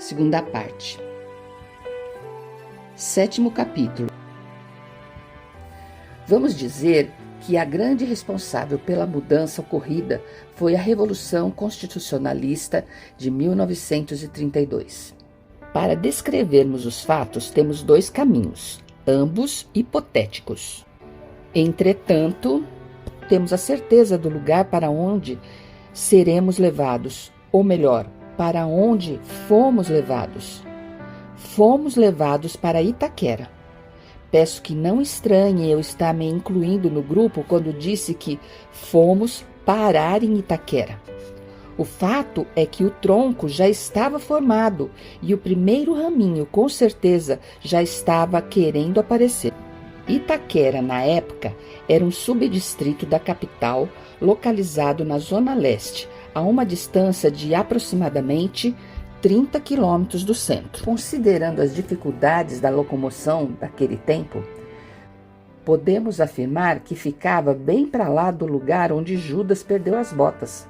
segunda parte. Sétimo capítulo. Vamos dizer que a grande responsável pela mudança ocorrida foi a Revolução Constitucionalista de 1932. Para descrevermos os fatos, temos dois caminhos, ambos hipotéticos. Entretanto, temos a certeza do lugar para onde seremos levados, ou melhor, para onde fomos levados. Fomos levados para Itaquera. Peço que não estranhe eu estar me incluindo no grupo quando disse que fomos parar em Itaquera. O fato é que o tronco já estava formado e o primeiro raminho, com certeza, já estava querendo aparecer. Itaquera, na época, era um subdistrito da capital, localizado na Zona Leste, a uma distância de aproximadamente 30 quilômetros do centro. Considerando as dificuldades da locomoção daquele tempo, podemos afirmar que ficava bem para lá do lugar onde Judas perdeu as botas.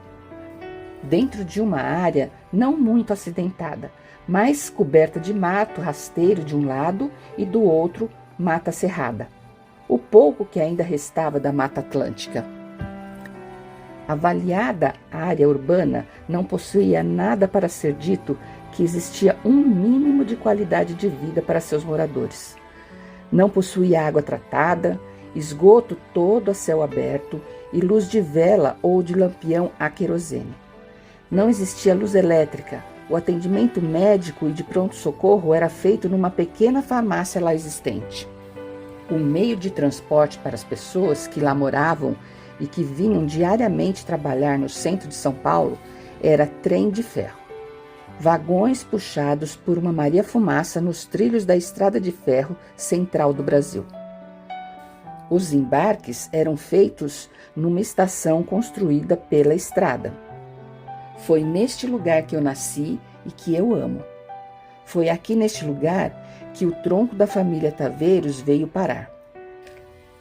Dentro de uma área não muito acidentada, mas coberta de mato rasteiro de um lado e do outro mata cerrada. O pouco que ainda restava da Mata Atlântica. Avaliada a área urbana, não possuía nada para ser dito que existia um mínimo de qualidade de vida para seus moradores. Não possuía água tratada, esgoto todo a céu aberto e luz de vela ou de lampião a querosene. Não existia luz elétrica. O atendimento médico e de pronto-socorro era feito numa pequena farmácia lá existente. O meio de transporte para as pessoas que lá moravam e que vinham diariamente trabalhar no centro de São Paulo era trem de ferro. Vagões puxados por uma Maria-Fumaça nos trilhos da estrada de ferro central do Brasil. Os embarques eram feitos numa estação construída pela estrada. Foi neste lugar que eu nasci e que eu amo. Foi aqui neste lugar que o tronco da família Taveiros veio parar.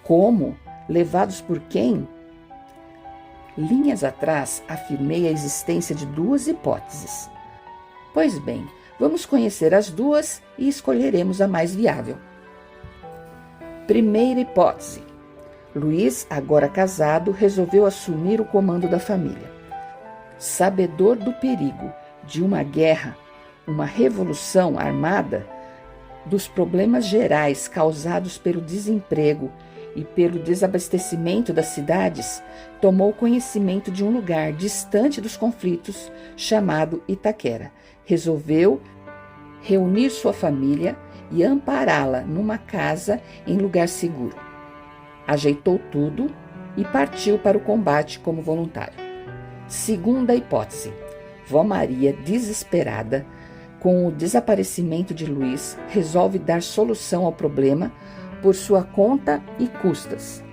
Como? Levados por quem? Linhas atrás, afirmei a existência de duas hipóteses. Pois bem, vamos conhecer as duas e escolheremos a mais viável. Primeira hipótese. Luiz, agora casado, resolveu assumir o comando da família. Sabedor do perigo de uma guerra, uma revolução armada, dos problemas gerais causados pelo desemprego e pelo desabastecimento das cidades, tomou conhecimento de um lugar distante dos conflitos chamado Itaquera. Resolveu reunir sua família e ampará-la numa casa em lugar seguro. Ajeitou tudo e partiu para o combate como voluntário. Segunda hipótese. Vó Maria, desesperada com o desaparecimento de Luiz, resolve dar solução ao problema por sua conta e custas.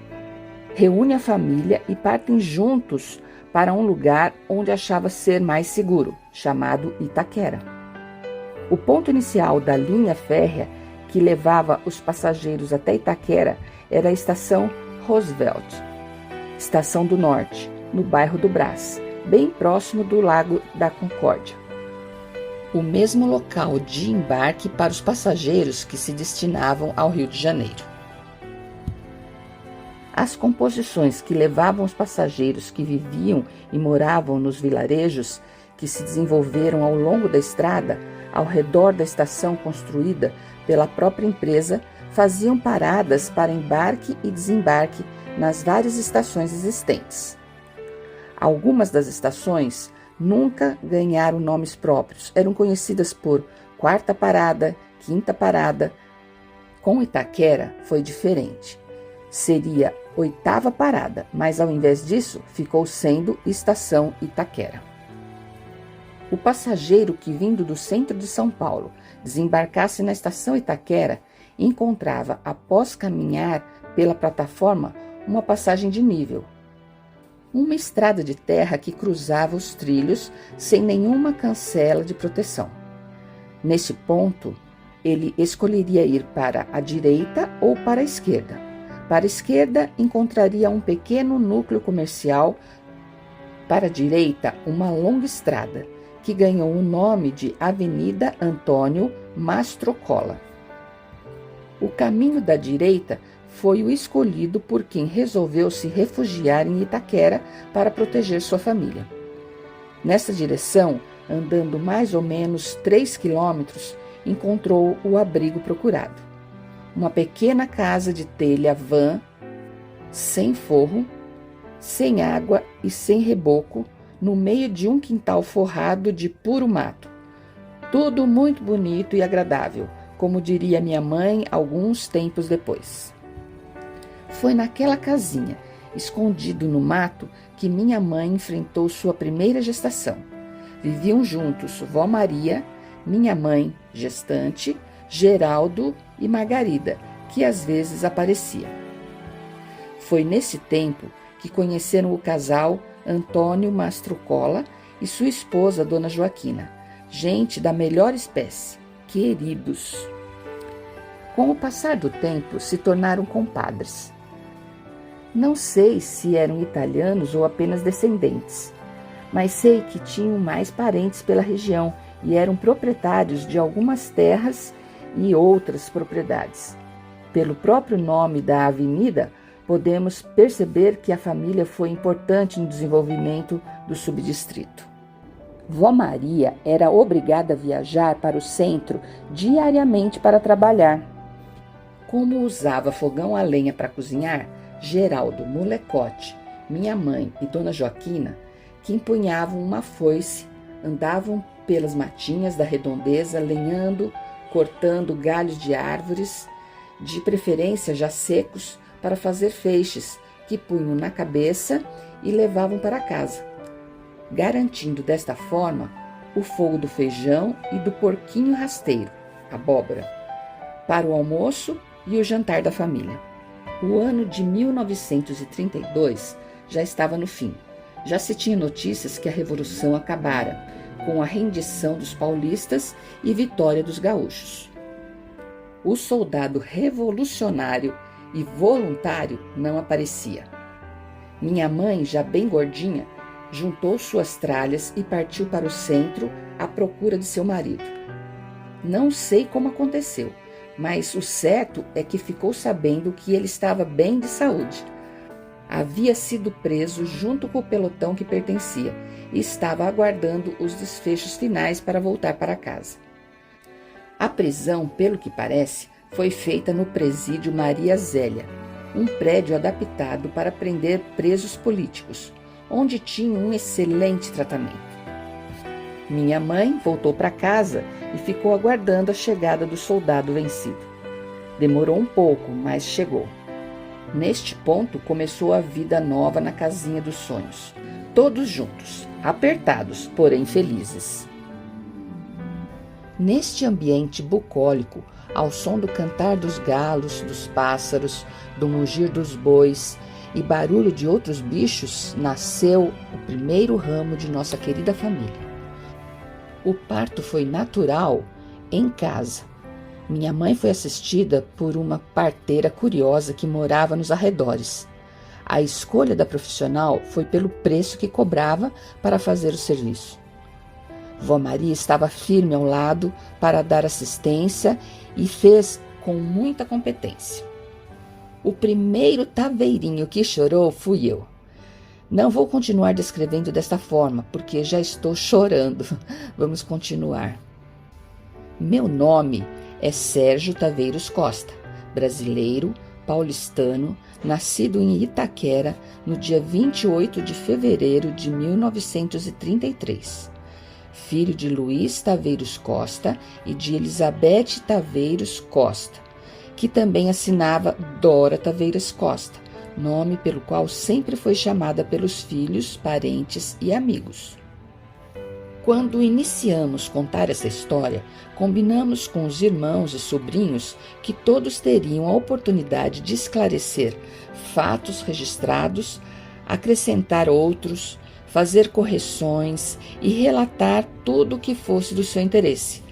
Reúne a família e partem juntos para um lugar onde achava ser mais seguro, chamado Itaquera. O ponto inicial da linha férrea que levava os passageiros até Itaquera era a estação Roosevelt, estação do Norte, no bairro do Brás, bem próximo do Lago da Concórdia. O mesmo local de embarque para os passageiros que se destinavam ao Rio de Janeiro. As composições que levavam os passageiros que viviam e moravam nos vilarejos que se desenvolveram ao longo da estrada, ao redor da estação construída pela própria empresa, faziam paradas para embarque e desembarque nas várias estações existentes. Algumas das estações nunca ganharam nomes próprios, eram conhecidas por quarta parada, quinta parada. Com Itaquera foi diferente. Seria oitava parada, mas ao invés disso ficou sendo Estação Itaquera. O passageiro que, vindo do centro de São Paulo, desembarcasse na Estação Itaquera, encontrava, após caminhar pela plataforma, uma passagem de nível. Uma estrada de terra que cruzava os trilhos sem nenhuma cancela de proteção. Neste ponto, ele escolheria ir para a direita ou para a esquerda. Para a esquerda, encontraria um pequeno núcleo comercial. Para a direita, uma longa estrada, que ganhou o nome de Avenida Antônio Mastrocola. O caminho da direita foi o escolhido por quem resolveu se refugiar em Itaquera para proteger sua família. Nessa direção, andando mais ou menos 3 quilômetros, encontrou o abrigo procurado. Uma pequena casa de telha vã, sem forro, sem água e sem reboco, no meio de um quintal forrado de puro mato. Tudo muito bonito e agradável, como diria minha mãe alguns tempos depois. Foi naquela casinha, escondido no mato, que minha mãe enfrentou sua primeira gestação. Viviam juntos vó Maria, minha mãe, gestante, Geraldo e Margarida, que às vezes aparecia. Foi nesse tempo que conheceram o casal Antônio Mastrocola e sua esposa, Dona Joaquina, gente da melhor espécie, queridos. Com o passar do tempo, se tornaram compadres. Não sei se eram italianos ou apenas descendentes, mas sei que tinham mais parentes pela região e eram proprietários de algumas terras e outras propriedades. Pelo próprio nome da avenida, podemos perceber que a família foi importante no desenvolvimento do subdistrito. Vó Maria era obrigada a viajar para o centro diariamente para trabalhar. Como usava fogão a lenha para cozinhar, Geraldo, molecote, minha mãe e Dona Joaquina, que empunhavam uma foice, andavam pelas matinhas da redondeza, lenhando, cortando galhos de árvores, de preferência já secos, para fazer feixes, que punham na cabeça e levavam para casa, garantindo desta forma o fogo do feijão e do porquinho rasteiro, abóbora, para o almoço e o jantar da família. O ano de 1932 já estava no fim. Já se tinha notícias que a Revolução acabara, com a rendição dos paulistas e vitória dos gaúchos. O soldado revolucionário e voluntário não aparecia. Minha mãe, já bem gordinha, juntou suas tralhas e partiu para o centro à procura de seu marido. Não sei como aconteceu, mas o certo é que ficou sabendo que ele estava bem de saúde. Havia sido preso junto com o pelotão que pertencia e estava aguardando os desfechos finais para voltar para casa. A prisão, pelo que parece, foi feita no presídio Maria Zélia, um prédio adaptado para prender presos políticos, onde tinham um excelente tratamento. Minha mãe voltou para casa e ficou aguardando a chegada do soldado vencido. Demorou um pouco, mas chegou. Neste ponto começou a vida nova na casinha dos sonhos, todos juntos, apertados, porém felizes. Neste ambiente bucólico, ao som do cantar dos galos, dos pássaros, do mugir dos bois e barulho de outros bichos, nasceu o primeiro ramo de nossa querida família. O parto foi natural em casa. Minha mãe foi assistida por uma parteira curiosa que morava nos arredores. A escolha da profissional foi pelo preço que cobrava para fazer o serviço. Vó Maria estava firme ao lado para dar assistência e fez com muita competência. O primeiro taveirinho que chorou fui eu. Não vou continuar descrevendo desta forma, porque já estou chorando. Vamos continuar. Meu nome é Sérgio Taveiros Costa, brasileiro, paulistano, nascido em Itaquera no dia 28 de fevereiro de 1933. Filho de Luiz Taveiros Costa e de Elizabeth Taveiros Costa, que também assinava Dora Taveiros Costa, nome pelo qual sempre foi chamada pelos filhos, parentes e amigos. Quando iniciamos contar essa história, combinamos com os irmãos e sobrinhos que todos teriam a oportunidade de esclarecer fatos registrados, acrescentar outros, fazer correções e relatar tudo o que fosse do seu interesse,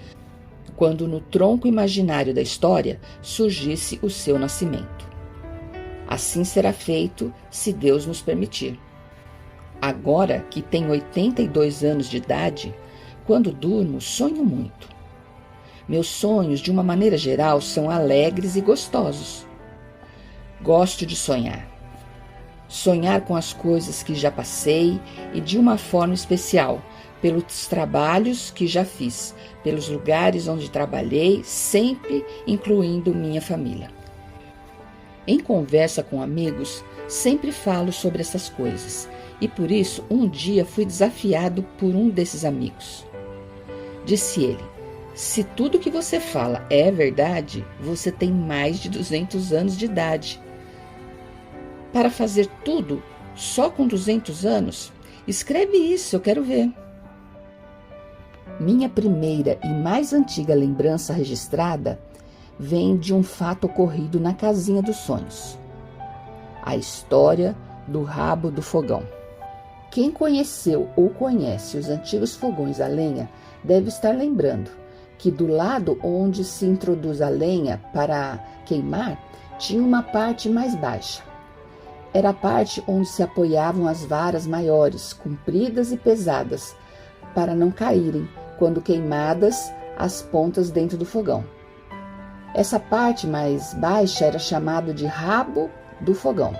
quando no tronco imaginário da história surgisse o seu nascimento. Assim será feito, se Deus nos permitir. Agora que tenho 82 anos de idade, Quando durmo, sonho muito. Meus sonhos, de uma maneira geral, são alegres e gostosos. Gosto de sonhar. Sonhar com as coisas que já passei e de uma forma especial, pelos trabalhos que já fiz, pelos lugares onde trabalhei, sempre incluindo minha família. Em conversa com amigos, sempre falo sobre essas coisas e por isso um dia fui desafiado por um desses amigos. Disse ele: se tudo que você fala é verdade, você tem mais de 200 anos de idade. Para fazer tudo só com 200 anos? Escreve isso, eu quero ver. Minha primeira e mais antiga lembrança registrada vem de um fato ocorrido na casinha dos sonhos. A história do rabo do fogão. Quem conheceu ou conhece os antigos fogões a lenha deve estar lembrando que do lado onde se introduz a lenha para queimar tinha uma parte mais baixa. Era a parte onde se apoiavam as varas maiores, compridas e pesadas, para não caírem quando queimadas as pontas dentro do fogão. Essa parte mais baixa era chamada de rabo do fogão.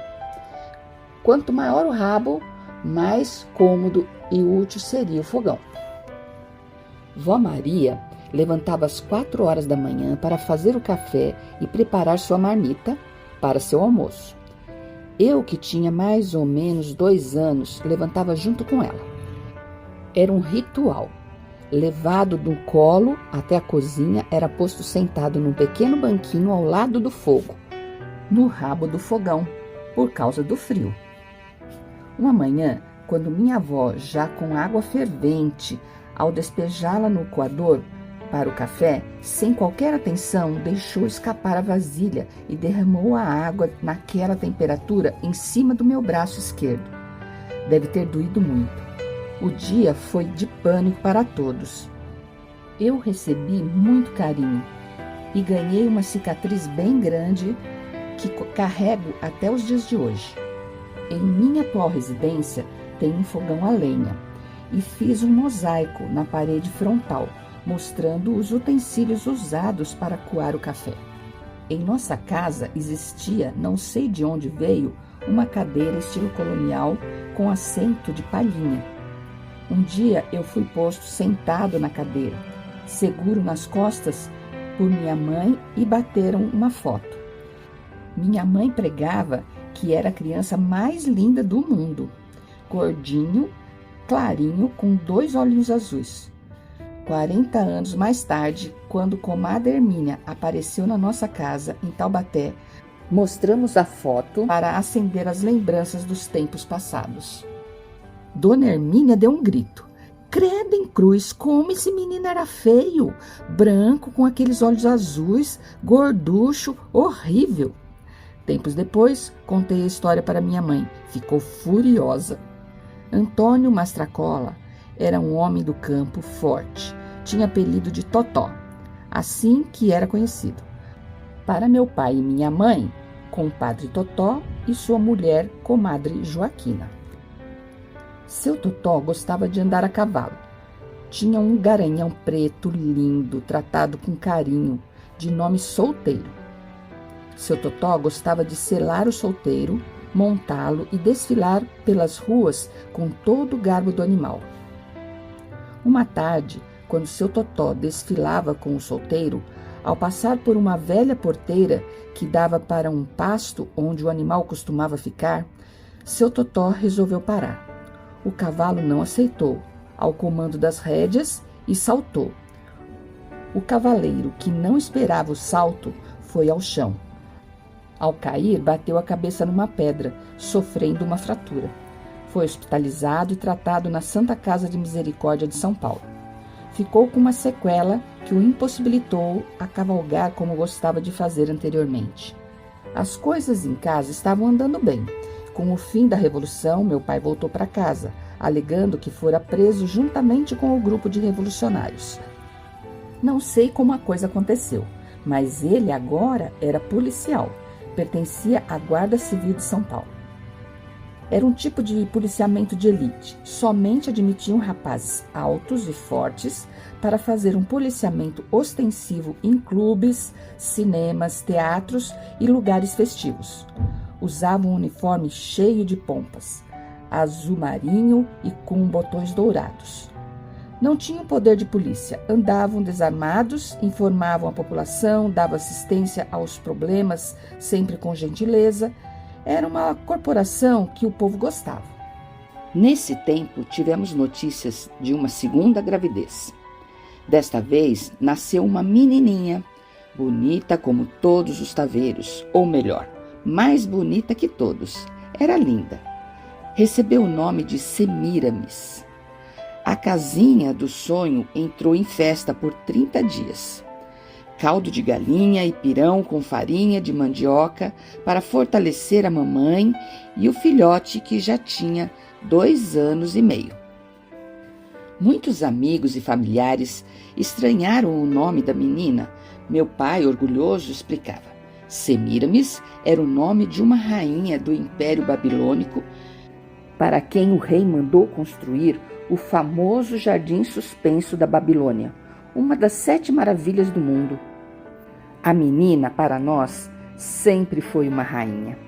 Quanto maior o rabo, mais cômodo e útil seria o fogão. Vó Maria levantava às 4 horas da manhã para fazer o café e preparar sua marmita para seu almoço. Eu, que tinha mais ou menos 2 anos, levantava junto com ela. Era um ritual. Levado do colo até a cozinha, era posto sentado num pequeno banquinho ao lado do fogo, no rabo do fogão, por causa do frio. Uma manhã, quando minha avó, já com água fervente, ao despejá-la no coador para o café, sem qualquer atenção, deixou escapar a vasilha e derramou a água naquela temperatura em cima do meu braço esquerdo. Deve ter doído muito. O dia foi de pânico para todos. Eu recebi muito carinho e ganhei uma cicatriz bem grande que carrego até os dias de hoje. Em minha atual residência tem um fogão a lenha e fiz um mosaico na parede frontal, mostrando os utensílios usados para coar o café. Em nossa casa existia, não sei de onde veio, uma cadeira estilo colonial com assento de palhinha. Um dia eu fui posto sentado na cadeira, seguro nas costas por minha mãe e bateram uma foto. Minha mãe pregava que era a criança mais linda do mundo, gordinho, clarinho, com 2 olhinhos azuis. 40 anos mais tarde, quando comadre Hermínia apareceu na nossa casa em Taubaté, mostramos a foto para acender as lembranças dos tempos passados. Dona Hermínia deu um grito. Credo em cruz, como esse menino era feio, branco, com aqueles olhos azuis, gorducho, horrível. Tempos depois, contei a história para minha mãe. Ficou furiosa. Antônio Mastracola era um homem do campo forte. Tinha apelido de Totó, assim que era conhecido. Para meu pai e minha mãe, compadre Totó e sua mulher, comadre Joaquina. Seu Totó gostava de andar a cavalo. Tinha um garanhão preto lindo, tratado com carinho, de nome Solteiro. Seu Totó gostava de selar o solteiro, montá-lo e desfilar pelas ruas com todo o garbo do animal. Uma tarde, quando seu Totó desfilava com o solteiro, ao passar por uma velha porteira que dava para um pasto onde o animal costumava ficar, seu Totó resolveu parar. O cavalo não aceitou, ao comando das rédeas, e saltou. O cavaleiro, que não esperava o salto, foi ao chão. Ao cair, bateu a cabeça numa pedra, sofrendo uma fratura. Foi hospitalizado e tratado na Santa Casa de Misericórdia de São Paulo. Ficou com uma sequela que o impossibilitou a cavalgar como gostava de fazer anteriormente. As coisas em casa estavam andando bem. Com o fim da Revolução, meu pai voltou para casa, alegando que fora preso juntamente com o grupo de revolucionários. Não sei como a coisa aconteceu, mas ele agora era policial, pertencia à Guarda Civil de São Paulo. Era um tipo de policiamento de elite. Somente admitiam rapazes altos e fortes para fazer um policiamento ostensivo em clubes, cinemas, teatros e lugares festivos. Usavam um uniforme cheio de pompas, azul marinho e com botões dourados. Não tinham poder de polícia, andavam desarmados, informavam a população, davam assistência aos problemas, sempre com gentileza. Era uma corporação que o povo gostava. Nesse tempo, tivemos notícias de uma segunda gravidez. Desta vez, nasceu uma menininha, bonita como todos os taveiros, ou melhor, mais bonita que todos. Era linda. Recebeu o nome de Semíramis. A casinha do sonho entrou em festa por 30 dias. Caldo de galinha e pirão com farinha de mandioca para fortalecer a mamãe e o filhote que já tinha 2 anos e meio. Muitos amigos e familiares estranharam o nome da menina. Meu pai, orgulhoso, explicava. Semíramis era o nome de uma rainha do Império Babilônico para quem o rei mandou construir o famoso Jardim Suspenso da Babilônia, uma das 7 maravilhas do mundo. A menina, para nós, sempre foi uma rainha.